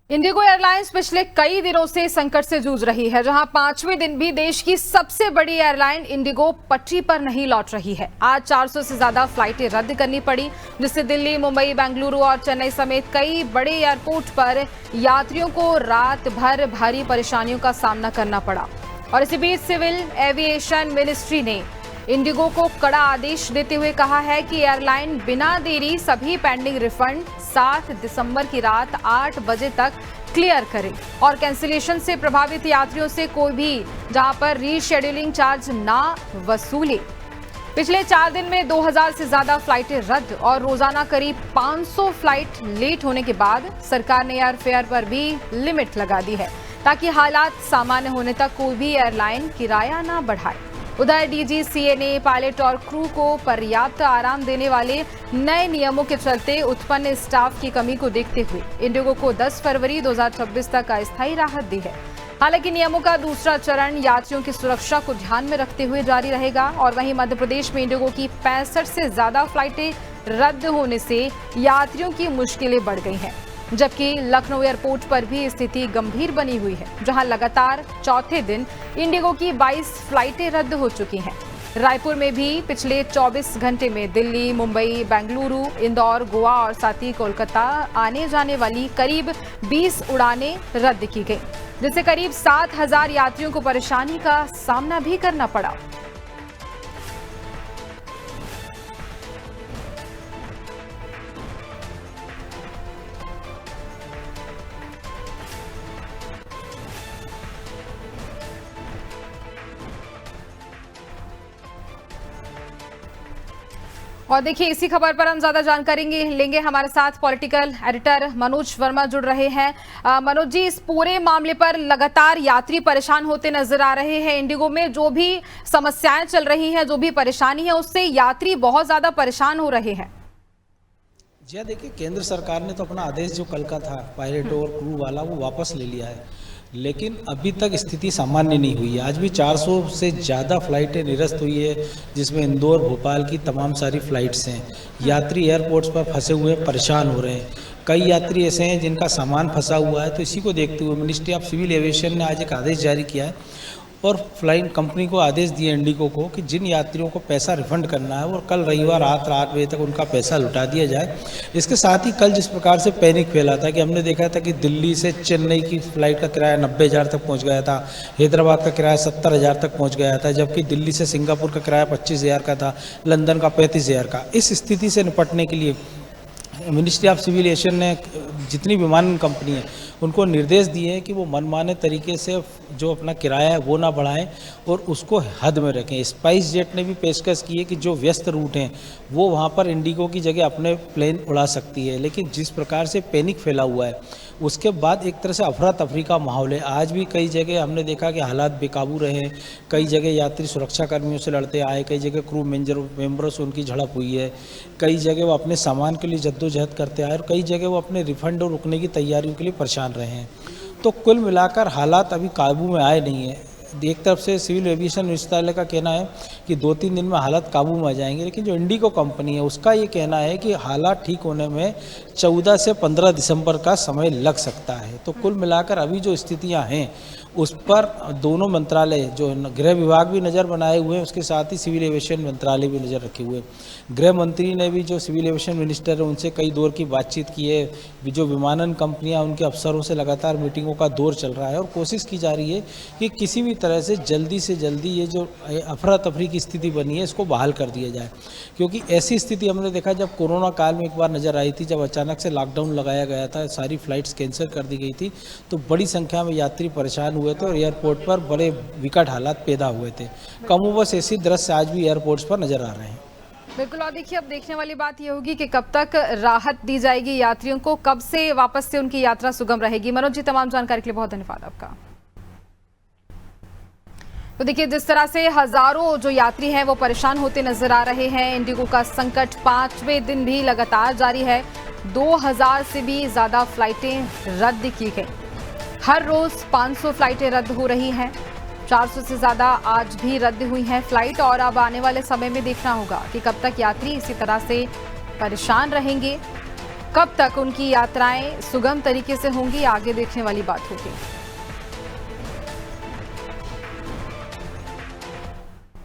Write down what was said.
Indigo airlines पिछले कई दिनों से संकट से जूझ रही है, जहां पांचवें दिन भी देश की सबसे बड़ी एयरलाइन इंडिगो पटरी पर नहीं लौट रही है। आज 400 से ज्यादा फ्लाइटें रद्द करनी पड़ी, जिससे दिल्ली, मुंबई, बेंगलुरु और चेन्नई समेत कई बड़े एयरपोर्ट पर यात्रियों को रात भर भारी परेशानियों का सामना करना पड़ा। और इसी बीच सिविल एविएशन मिनिस्ट्री ने इंडिगो को कड़ा आदेश देते हुए कहा है कि एयरलाइन बिना देरी सभी पेंडिंग रिफंड 7 दिसंबर की रात 8 बजे तक क्लियर करे और कैंसिलेशन से प्रभावित यात्रियों से कोई भी जहां पर रीशेड्यूलिंग चार्ज ना वसूले। पिछले 4 दिन में 2000 से ज्यादा फ्लाइटें रद्द और रोजाना करीब 500 फ्लाइट लेट होने के बाद सरकार ने एयर फेयर पर भी लिमिट लगा दी है, ताकि हालात सामान्य होने तक कोई भी एयरलाइन किराया ना बढ़ाए। उधर डीजीसीए ने पायलट और क्रू को पर्याप्त आराम देने वाले नए नियमों के चलते उत्पन्न स्टाफ की कमी को देखते हुए इंडिगो को 10 फरवरी 2026 तक अस्थायी राहत दी है। हालांकि नियमों का दूसरा चरण यात्रियों की सुरक्षा को ध्यान में रखते हुए जारी रहेगा। और वहीं मध्य प्रदेश में इंडिगो की 65 से ज्यादा फ्लाइटें रद्द होने से यात्रियों की मुश्किलें बढ़ गई हैं, जबकि लखनऊ एयरपोर्ट पर भी स्थिति गंभीर बनी हुई है, जहां लगातार चौथे दिन इंडिगो की 22 फ्लाइटें रद्द हो चुकी हैं। रायपुर में भी पिछले 24 घंटे में दिल्ली, मुंबई, बेंगलुरु, इंदौर, गोवा और साथ ही कोलकाता आने जाने वाली करीब 20 उड़ानें रद्द की गई, जिससे करीब 7000 यात्रियों को परेशानी का सामना भी करना पड़ा। और देखिए, इसी खबर पर हम ज्यादा जानकारी लेंगे। हमारे साथ पॉलिटिकल एडिटर मनोज वर्मा जुड़ रहे हैं। मनोज जी, इस पूरे मामले पर लगातार यात्री परेशान होते नजर आ रहे हैं। इंडिगो में जो भी समस्याएं चल रही हैं, जो भी परेशानी है, उससे यात्री बहुत ज्यादा परेशान हो रहे हैं। जी देखिए, केंद्र सरकार ने तो अपना आदेश जो कल का था पायलट और क्रू वाला वो वापस ले लिया है, लेकिन अभी तक स्थिति सामान्य नहीं हुई है। आज भी 400 से ज़्यादा फ्लाइटें निरस्त हुई है, जिसमें इंदौर, भोपाल की तमाम सारी फ्लाइट्स हैं। यात्री एयरपोर्ट्स पर फंसे हुए परेशान हो रहे हैं। कई यात्री ऐसे हैं जिनका सामान फंसा हुआ है। तो इसी को देखते हुए मिनिस्ट्री ऑफ सिविल एविएशन ने आज एक आदेश जारी किया है और फ्लाइट कंपनी को आदेश दिए इंडिगो को कि जिन यात्रियों को पैसा रिफंड करना है वो कल रविवार रात 8 बजे तक उनका पैसा लौटा दिया जाए। इसके साथ ही कल जिस प्रकार से पैनिक फैला था कि हमने देखा था कि दिल्ली से चेन्नई की फ़्लाइट का किराया 90,000 तक पहुंच गया था, हैदराबाद का किराया 70,000 तक पहुंच गया था, जबकि दिल्ली से सिंगापुर का किराया 25,000 का था, लंदन का 35,000 का। इस स्थिति से निपटने के लिए मिनिस्ट्री ऑफ सिविल एविएशन ने जितनी विमान कंपनी है उनको निर्देश दिए हैं कि वो मनमाने तरीके से जो अपना किराया है वो ना बढ़ाएं और उसको हद में रखें। स्पाइस जेट ने भी पेशकश की है कि जो व्यस्त रूट हैं वो वहाँ पर इंडिगो की जगह अपने प्लेन उड़ा सकती है, लेकिन जिस प्रकार से पैनिक फैला हुआ है उसके बाद एक तरह से अफरा तफरी का माहौल है। आज भी कई जगह हमने देखा कि हालात बेकाबू रहे, कई जगह यात्री सुरक्षा कर्मियों से लड़ते आए, कई जगह क्रू मेंबरों से उनकी झड़प हुई है, कई जगह वो अपने सामान के लिए जद्दोजहद करते आए और कई जगह वो अपने रिफंड और रुकने की तैयारियों के लिए परेशान रहे हैं। तो कुल मिलाकर हालात अभी काबू में आए नहीं है। एक तरफ से सिविल एविएशन निदेशालय का कहना है कि 2-3 दिन में हालात काबू में आ जाएंगे, लेकिन जो इंडिगो कंपनी है उसका ये कहना है कि हालात ठीक होने में 14 से 15 दिसंबर का समय लग सकता है। तो कुल मिलाकर अभी जो स्थितियां हैं उस पर दोनों मंत्रालय, जो गृह विभाग भी नज़र बनाए हुए हैं, उसके साथ ही सिविल एविएशन मंत्रालय भी नज़र रखे हुए हैं। गृह मंत्री ने भी जो सिविल एविएशन मिनिस्टर है उनसे कई दौर की बातचीत की है। जो विमानन कंपनियां उनके अफसरों से लगातार मीटिंगों का दौर चल रहा है और कोशिश की जा रही है कि किसी भी तरह से जल्दी ये जो अफरा तफरी की स्थिति बनी है इसको बहाल कर दिया जाए, क्योंकि ऐसी स्थिति हमने देखा जब कोरोना काल में एक बार नज़र आई थी, जब अचानक से लॉकडाउन लगाया गया था, सारी फ्लाइट्स कैंसिल कर दी गई थी, तो बड़ी संख्या में यात्री परेशान हुए थे और एयरपोर्ट पर बड़े विकट हालात पैदा हुए थे। कमोबश ऐसी दृश्य आज भी एयरपोर्ट्स पर नजर आ रहे हैं। बिल्कुल। और देखिए, अब देखने वाली बात यह होगी कि कब तक राहत दी जाएगी यात्रियों को, कब से वापस से उनकी यात्रा सुगम रहेगी। मनोज जी, तमाम जानकारी के लिए बहुत धन्यवाद आपका। तो देखिए, जिस तरह से हजारों जो यात्री हैं वो परेशान होते नजर आ रहे हैं। इंडिगो का संकट 5वें दिन भी लगातार जारी है। 2000 से भी ज्यादा फ्लाइटें रद्द की गई। हर रोज 500 फ्लाइटें रद्द हो रही हैं। 400 से ज्यादा आज भी रद्द हुई हैं फ्लाइट। और अब आने वाले समय में देखना होगा कि कब तक यात्री इसी तरह से परेशान रहेंगे। कब तक उनकी यात्राएं सुगम तरीके से होंगी, आगे देखने वाली बात होगी।